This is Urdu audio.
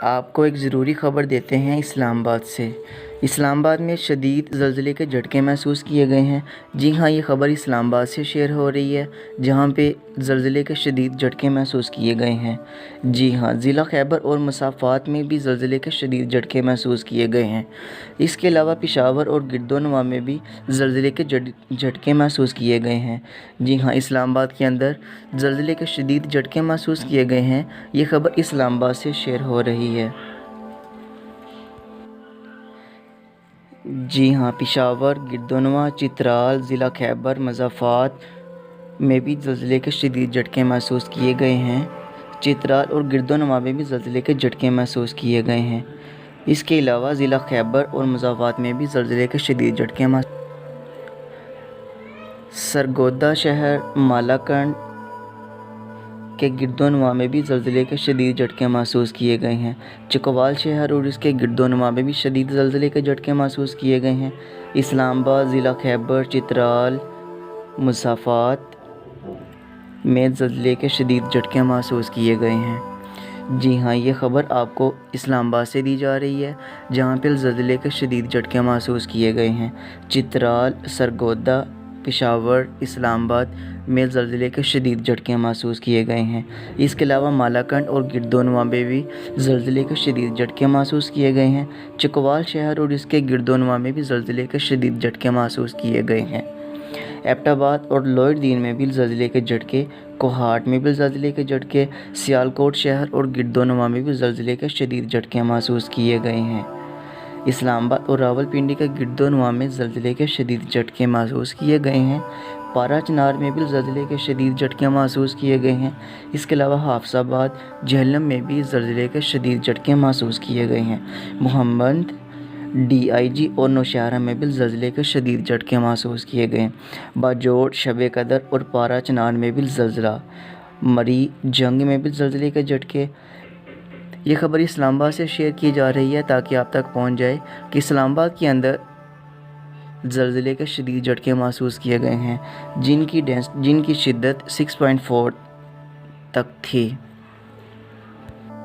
آپ کو ایک ضروری خبر دیتے ہیں اسلام آباد سے۔ اسلام آباد میں شدید زلزلے کے جھٹکے محسوس کیے گئے ہیں۔ جی ہاں، یہ خبر اسلام آباد سے شیئر ہو رہی ہے جہاں پہ زلزلے کے شدید جھٹکے محسوس کیے گئے ہیں۔ جی ہاں، ضلع خیبر اور مسافات میں بھی زلزلے کے شدید جھٹکے محسوس کیے گئے ہیں۔ اس کے علاوہ پشاور اور گردونواں میں بھی زلزلے کے جھٹکے محسوس کیے گئے ہیں۔ جی ہاں، اسلام آباد کے اندر زلزلے کے شدید جھٹکے محسوس کیے گئے ہیں۔ یہ خبر اسلام آباد سے شیئر ہو رہی ہے۔ جی ہاں، پشاور، گردونواں، چترال، ضلع خیبر مضافات میں بھی زلزلے کے شدید جھٹکے محسوس کیے گئے ہیں۔ چترال اور گردونواں میں بھی زلزلے کے جھٹکے محسوس کیے گئے ہیں۔ اس کے علاوہ ضلع خیبر اور مضافات میں بھی زلزلے کے شدید جھٹکے سرگودا شہر، مالاکنڈ کے گردونواں میں بھی زلزلے کے شدید جھٹکے محسوس کیے گئے ہیں۔ چکوال شہر اور اس کے گردونواں میں بھی شدید زلزلے کے جھٹکے محسوس کیے گئے ہیں۔ اسلام آباد، ضلع خیبر، چترال، مسافات میں زلزلے کے شدید جھٹکے محسوس کیے گئے ہیں۔ جی ہاں، یہ خبر آپ کو اسلام آباد سے دی جا رہی ہے جہاں پہ زلزلے کے شدید جھٹکے محسوس کیے گئے ہیں۔ چترال، سرگودا، پشاور، اسلام آباد میں زلزلے کے شدید جھٹکے محسوس کیے گئے ہیں۔ اس کے علاوہ مالاکنڈ اور گردونواں میں بھی زلزلے کے شدید جھٹکے محسوس کیے گئے ہیں۔ چکوال شہر اور اس کے گردونواں میں بھی زلزلے کے شدید جھٹکے محسوس کیے گئے ہیں۔ ایبٹ آباد اور لوئر دین میں بھی زلزلے کے جھٹکے، کوہاٹ میں بھی زلزلے کے جھٹکے، سیالکوٹ شہر اور گردونواں میں بھی زلزلے کے شدید جھٹکے محسوس کیے گئے ہیں۔ اسلام آباد اور راولپنڈی کے گردونواں میں زلزلے کے شدید جھٹکے محسوس کیے گئے ہیں۔ پارا چنار میں بھی زلزلے کے شدید جھٹکے محسوس کیے گئے ہیں۔ اس کے علاوہ حافظ آباد، جہلم میں بھی زلزلے کے شدید جھٹکے محسوس کیے گئے ہیں۔ محمد ڈی آئی جی اور نوشہرہ میں بھی زلزلے کے شدید جھٹکے محسوس کیے گئے ہیں۔ باجوڑ، شب قدر اور پارا چنار میں بھی زلزلہ، مری جنگ میں بھی زلزلے کے جھٹکے۔ یہ خبر اسلام آباد سے شیئر کی جا رہی ہے تاکہ آپ تک پہنچ جائے کہ اسلام آباد کے اندر زلزلے کے شدید جھٹکے محسوس کیے گئے ہیں جن کی شدت 6.4 تک تھی۔